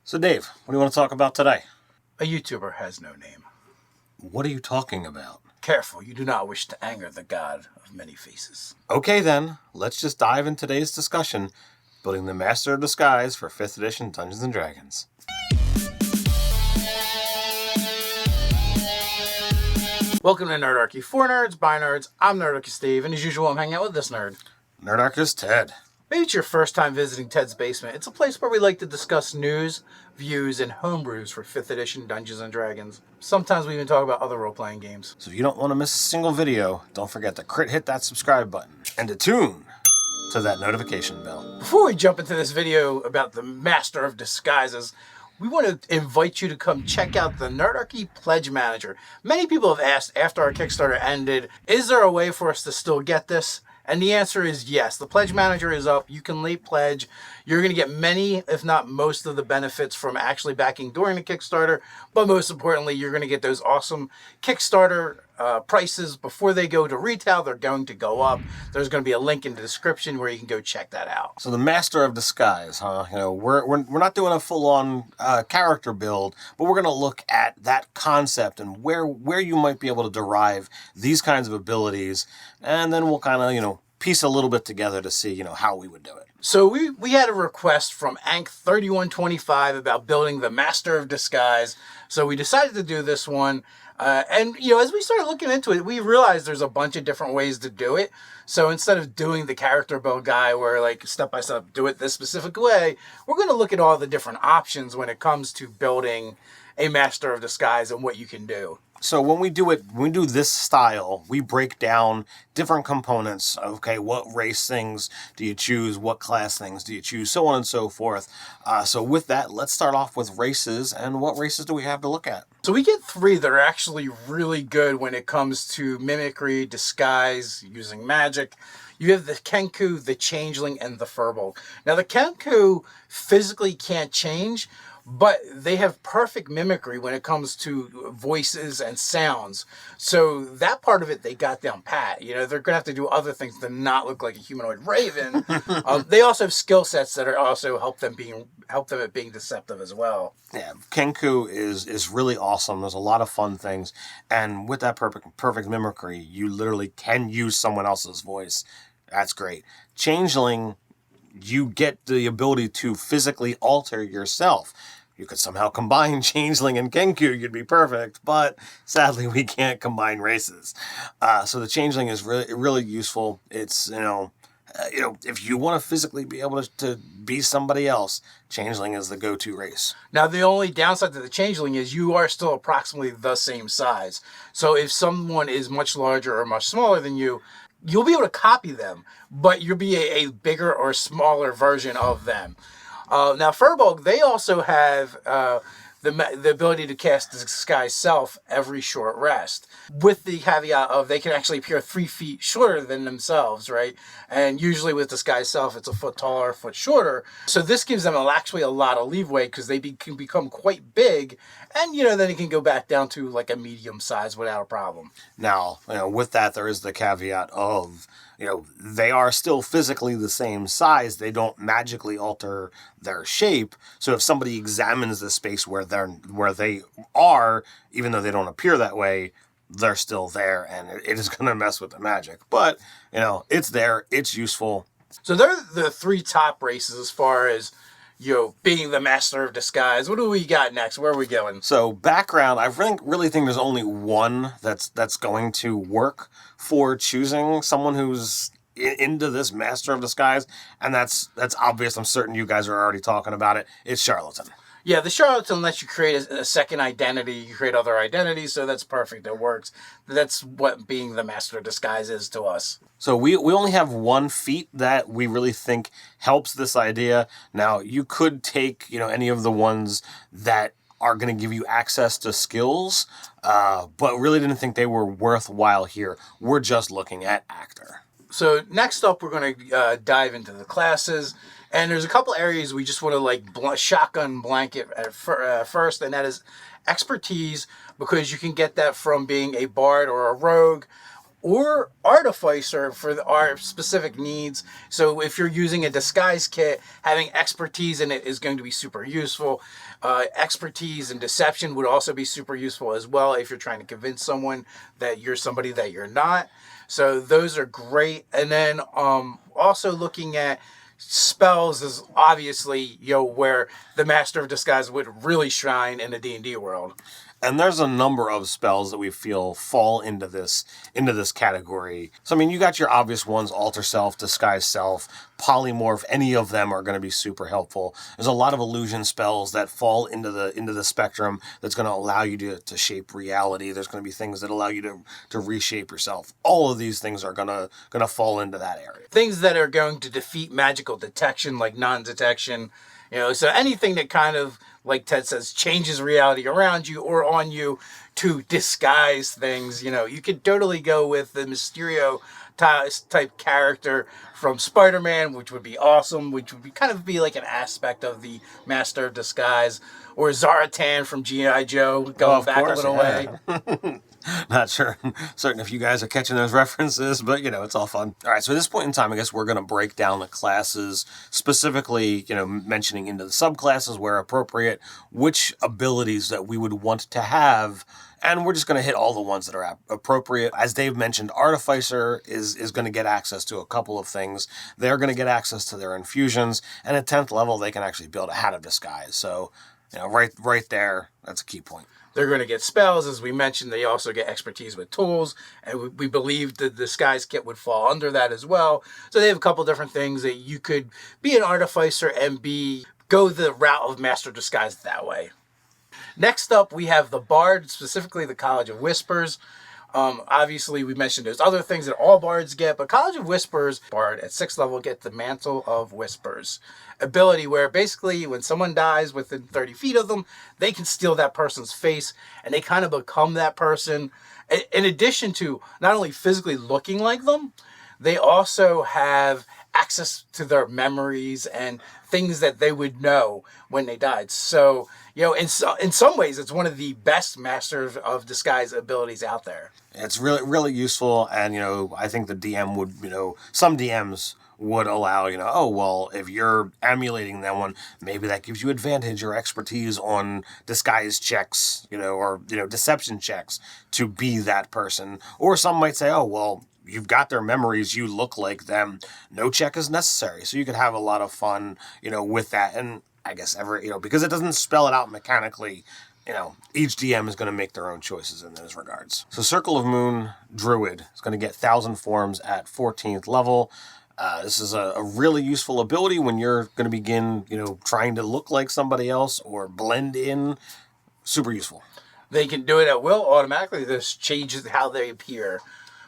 So Dave, what do you want to talk about today? A YouTuber has no name. What are you talking about? Careful, you do not wish to anger the god of many faces. Okay then, let's just dive into today's discussion, building the Master of Disguise for 5th edition Dungeons & Dragons. Welcome to Nerdarchy. For nerds, by nerds, I'm Nerdarchy Steve, and as usual, I'm hanging out with this nerd. Nerdarchy Ted. Maybe it's your first time visiting Ted's Basement. It's a place where we like to discuss news, views, and homebrews for 5th edition Dungeons & Dragons. Sometimes we even talk about other role-playing games. So if you don't want to miss a single video, don't forget to hit that subscribe button and to tune to that notification bell. Before we jump into this video about the Master of Disguises, we want to invite you to come check out the Nerdarchy Pledge Manager. Many people have asked after our Kickstarter ended, is there a way for us to still get this? And the answer is yes. The Pledge Manager is up. You can late pledge. You're going to get many, if not most of the benefits from actually backing during the Kickstarter. But most importantly, you're going to get those awesome Kickstarter prices before they go to retail. They're going to go up. There's going to be a link in the description where you can go check that out. So the Master of Disguise, huh? You know, we're not doing a full-on character build, but we're going to look at that concept and where you might be able to derive these kinds of abilities, and then we'll kind of, piece a little bit together to see, how we would do it. So we had a request from Ank3125 about building the Master of Disguise. So we decided to do this one. And as we started looking into it, we realized there's a bunch of different ways to do it. So instead of doing the character build guide where step by step, do it this specific way, we're going to look at all the different options when it comes to building a Master of Disguise and what you can do. So when we do this style, we break down different components. Okay, what race things do you choose? What class things do you choose? So on and so forth. So with that, let's start off with races. And what races do we have to look at? So we get 3 that are actually really good when it comes to mimicry, disguise, using magic. You have the Kenku, the Changeling, and the Furbolg. Now the Kenku physically can't change, but they have perfect mimicry when it comes to voices and sounds. So that part of it, they got down pat. They're going to have to do other things to not look like a humanoid raven. They also have skill sets that are also help them at being deceptive as well. Yeah, Kenku is really awesome. There's a lot of fun things. And with that perfect mimicry, you literally can use someone else's voice. That's great. Changeling, you get the ability to physically alter yourself. You could somehow combine Changeling and Kenku, you'd be perfect, but sadly we can't combine races. So the Changeling is really useful. It's, if you want to physically be able to be somebody else, Changeling is the go-to race. Now, the only downside to the Changeling is you are still approximately the same size. So if someone is much larger or much smaller than you, you'll be able to copy them, but you'll be a bigger or smaller version of them. Now, Furbolg, they also have the ability to cast Disguise Self every short rest, with the caveat of they can actually appear 3 feet shorter than themselves, right? And usually with Disguise Self, it's a foot taller, a foot shorter. So this gives them actually a lot of leeway because they can become quite big, and then it can go back down to like a medium size without a problem. Now, with that, there is the caveat of, they are still physically the same size. They don't magically alter their shape. So if somebody examines the space where they are, even though they don't appear that way, they're still there, and it is going to mess with the magic. But, it's there. It's useful. So they're the 3 top races as far as, being the Master of Disguise. What do we got next? Where are we going? So background, I really think there's only one that's going to work for choosing someone who's into this Master of Disguise, and that's obvious. I'm certain you guys are already talking about it. It's Charlatan. Yeah, the Charlatan lets you create a second identity. You create other identities, so that's perfect. It works. That's what being the Master of Disguise is to us. So we only have 1 feat that we really think helps this idea. Now, you could take, any of the ones that are going to give you access to skills, but really didn't think they were worthwhile here. We're just looking at actor. So next up, we're going to dive into the classes. And there's a couple areas we just want to shotgun blanket at first, and that is expertise, because you can get that from being a bard or a rogue, or Artificer for our specific needs. So if you're using a disguise kit, having expertise in it is going to be super useful. Expertise and deception would also be super useful as well if you're trying to convince someone that you're somebody that you're not. So those are great. And then also looking at spells is obviously, where the Master of Disguise would really shine in the D&D world. And there's a number of spells that we feel fall into this category. So I mean, you got your obvious ones: Alter Self, Disguise Self, Polymorph. Any of them are going to be super helpful. There's a lot of illusion spells that fall into the spectrum that's going to allow you to shape reality. There's going to be things that allow you to reshape yourself. All of these things are gonna fall into that area. Things that are going to defeat magical detection, like non-detection. So anything that kind of, like Ted says, changes reality around you or on you to disguise things. You could totally go with the Mysterio type character from Spider-Man, which would be awesome, which would kind of be like an aspect of the Master of Disguise, or Zaratan from G.I. Joe, going back a little way. Not sure, certain if you guys are catching those references, but it's all fun. All right, so at this point in time, I guess we're going to break down the classes, specifically, mentioning into the subclasses where appropriate, which abilities that we would want to have, and we're just going to hit all the ones that are appropriate. As Dave mentioned, Artificer is going to get access to a couple of things. They're going to get access to their infusions, and at 10th level, they can actually build a Hat of Disguise. So, right there, that's a key point. They're going to get spells. As we mentioned, they also get expertise with tools, and we believe the disguise kit would fall under that as well. So they have a couple different things that you could be an Artificer and go the route of Master Disguise that way. Next up, we have the Bard, specifically the College of Whispers. Obviously, we mentioned there's other things that all bards get, but College of Whispers, Bard at 6th level, get the Mantle of Whispers ability, where basically when someone dies within 30 feet of them, they can steal that person's face, and they kind of become that person. In addition to not only physically looking like them, they also have access to their memories and things that they would know when they died. So, in some ways, it's one of the best Master of Disguise abilities out there. It's really, really useful, and, I think the DM would, some DMs would allow, oh, well, if you're emulating that one, maybe that gives you advantage or expertise on disguise checks, or, deception checks to be that person. Or some might say, oh, well, you've got their memories, you look like them, no check is necessary. So you could have a lot of fun, with that. And I guess because it doesn't spell it out mechanically, each DM is going to make their own choices in those regards. So Circle of Moon Druid is going to get 1,000 forms at 14th level. This is a really useful ability when you're going to begin, trying to look like somebody else or blend in. Super useful. They can do it at will automatically. This changes how they appear,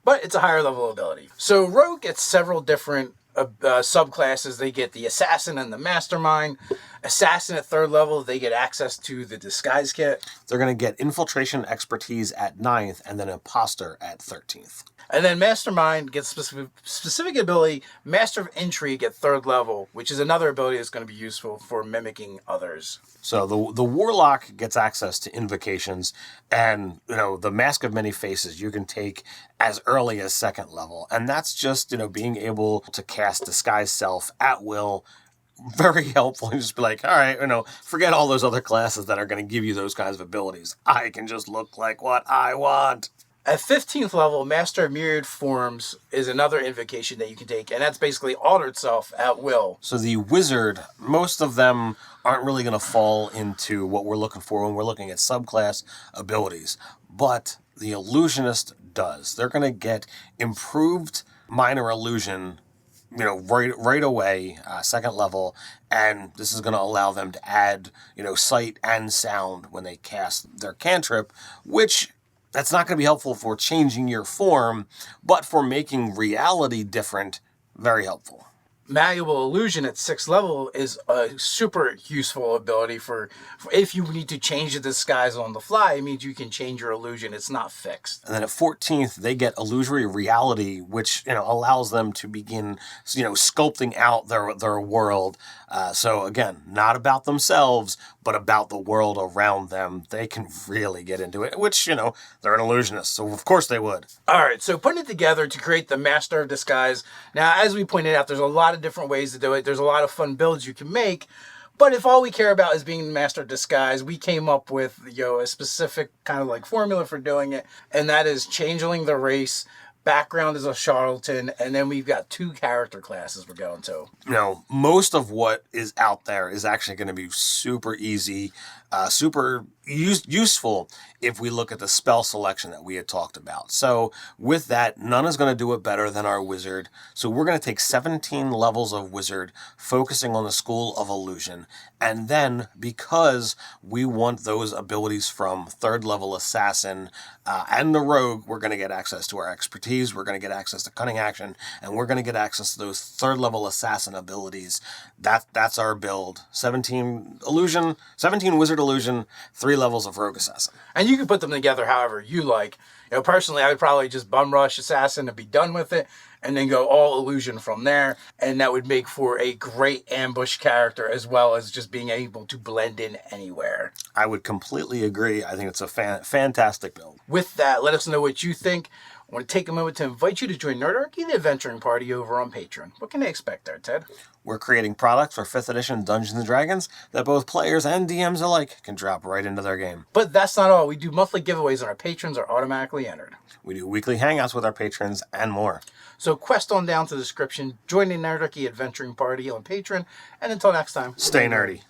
but it's a higher level ability. So Rogue gets several different subclasses. They get the Assassin and the Mastermind. Assassin at 3rd level, they get access to the Disguise Kit. They're going to get Infiltration Expertise at 9th and then Imposter at 13th. And then Mastermind gets specific ability, Master of Intrigue at 3rd level, which is another ability that's going to be useful for mimicking others. So the Warlock gets access to invocations, and the Mask of Many Faces you can take as early as 2nd level, and that's just being able to cast Disguise Self at will. Very helpful. And just be like, all right, forget all those other classes that are going to give you those kinds of abilities. I can just look like what I want. At 15th level, Master of Myriad Forms is another invocation that you can take, and that's basically Altered Self at will. So the Wizard, most of them aren't really going to fall into what we're looking for when we're looking at subclass abilities, but the Illusionist does. They're going to get improved Minor Illusion right away, 2nd level, and this is going to allow them to add, sight and sound when they cast their cantrip, which that's not going to be helpful for changing your form, but for making reality different, very helpful. Malleable illusion at 6th level is a super useful ability for if you need to change the disguise on the fly. It means you can change your illusion. It's not fixed. And then at 14th, they get illusory reality, which allows them to begin sculpting out their world. So again, not about themselves, but about the world around them. They can really get into it, which they're an illusionist, so of course they would. All right, so putting it together to create the Master of Disguise. Now, as we pointed out, there's a lot of different ways to do it. There's a lot of fun builds you can make. But if all we care about is being the Master of Disguise, we came up with a specific kind of like formula for doing it, and that is changeling the race. Background is a charlatan, and then we've got 2 character classes we're going to. Most of what is out there is actually going to be super easy, super useful if we look at the spell selection that we had talked about. So with that, none is going to do it better than our wizard. So we're going to take 17 levels of wizard, focusing on the School of Illusion. And then, because we want those abilities from 3rd level assassin and the rogue, we're going to get access to our expertise, we're going to get access to cunning action, and we're going to get access to those 3rd level assassin abilities. That's our build. 17 illusion, 17 wizard illusion, 3 levels of rogue assassin. And you can put them together however you like. Personally, I would probably just bum rush assassin and be done with it, and then go all illusion from there. And that would make for a great ambush character, as well as just being able to blend in anywhere. I would completely agree. I think it's a fantastic build. With that, let us know what you think. I want to take a moment to invite you to join Nerdarchy, the adventuring party over on Patreon. What can they expect there, Ted? We're creating products for 5th edition Dungeons & Dragons that both players and DMs alike can drop right into their game. But that's not all. We do monthly giveaways, and our patrons are automatically entered. We do weekly hangouts with our patrons and more. So quest on down to the description, join the Nerdarchy adventuring party on Patreon, and until next time, Stay nerdy.